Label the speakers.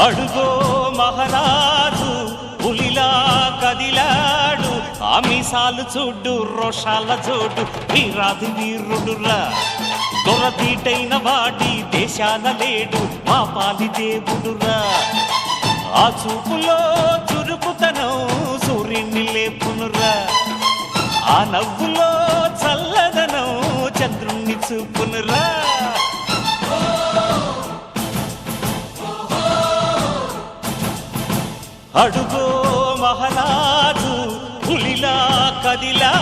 Speaker 1: అడుగో మహారాజు పులిలా కదిలాడు, ఆమిసాలు చూడు రోషాల జోడు, వీరాది వీరుడురా. దొరతీటైన వాడి దేశాన లేడు, మా పాలి దేవుడురా. ఆ చూపులో చురుకుతనం సూర్యుని లేపునురా, ఆ నవ్వులో చల్లదనం చంద్రుణ్ణి చూపునురా. అడుగో మహారాజు పులిలా కదిలా